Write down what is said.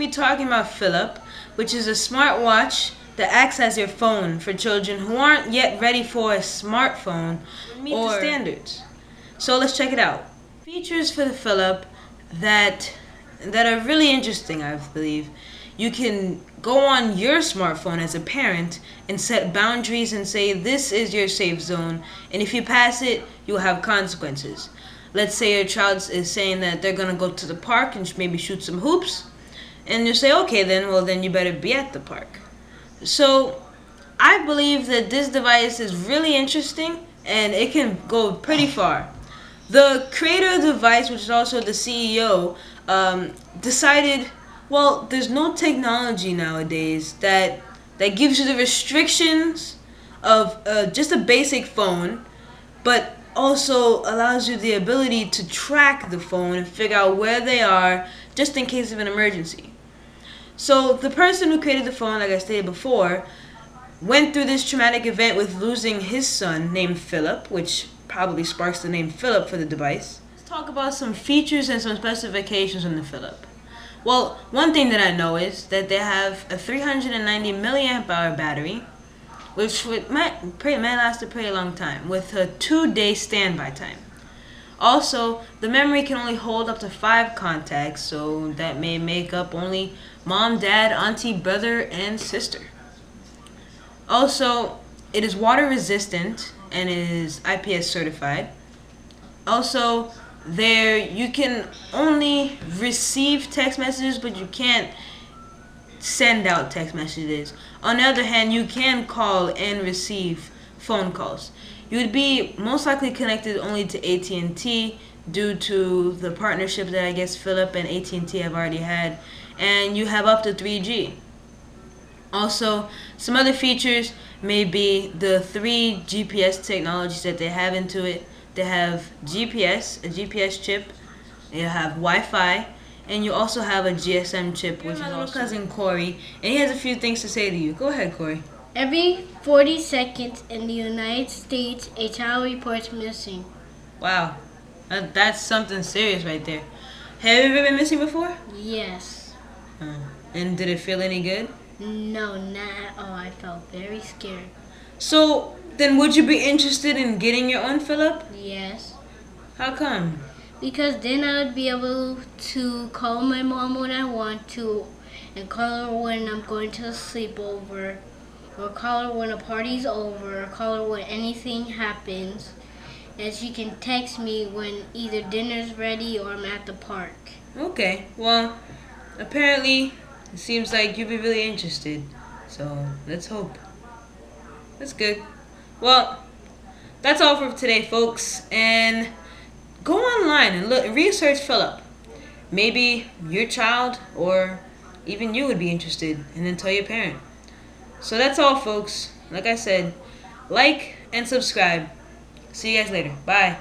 going to be talking about Philip, which is a smartwatch that acts as your phone for children who aren't yet ready for a smartphone or meet the standards. So let's check it out. Features for the Philip that are really interesting, I believe. You can go on your smartphone as a parent and set boundaries and say this is your safe zone, and if you pass it, you'll have consequences. Let's say your child is saying that they're going to go to the park and maybe shoot some hoops, and you say, okay then you better be at the park. So I believe that this device is really interesting and it can go pretty far. The creator of the device, which is also the CEO, decided, well, there's no technology nowadays that gives you the restrictions of just a basic phone, but also allows you the ability to track the phone and figure out where they are just in case of an emergency. So the person who created the phone, like I stated before, went through this traumatic event with losing his son named Philip, which probably sparks the name Philip for the device. Let's talk about some features and some specifications on the Philip. Well, one thing that I know is that they have a 390 milliamp hour battery, which may last a pretty long time, with a 2-day standby time. Also, the memory can only hold up to 5 contacts, so that may make up only mom, dad, auntie, brother, and sister. Also, it is water resistant and it is IPS certified. Also, you can only receive text messages, but you can't send out text messages. On the other hand, you can call and receive phone calls. You would be most likely connected only to AT&T due to the partnership that I guess Philip and AT&T have already had, and you have up to 3G. Also, some other features may be the 3 GPS technologies that they have into it. They have GPS, a GPS chip, you have Wi-Fi, and you also have a GSM chip, which is my little cousin Corey, and he has a few things to say to you. Go ahead, Corey. Every 40 seconds in the United States, a child reports missing. Wow, that's something serious right there. Have you ever been missing before? Yes. And did it feel any good? No, not at all. I felt very scared. So, then would you be interested in getting your own Philip? Yes. How come? Because then I would be able to call my mom when I want to, and call her when I'm going to a sleepover, or call her when a party's over, or call her when anything happens, and she can text me when either dinner's ready or I'm at the park. Okay, well, apparently it seems like you'd be really interested, so let's hope. That's good. Well, that's all for today, folks, and go online and research Philip. Maybe your child or even you would be interested, and then tell your parent. So that's all, folks. Like I said, like and subscribe. See you guys later. Bye.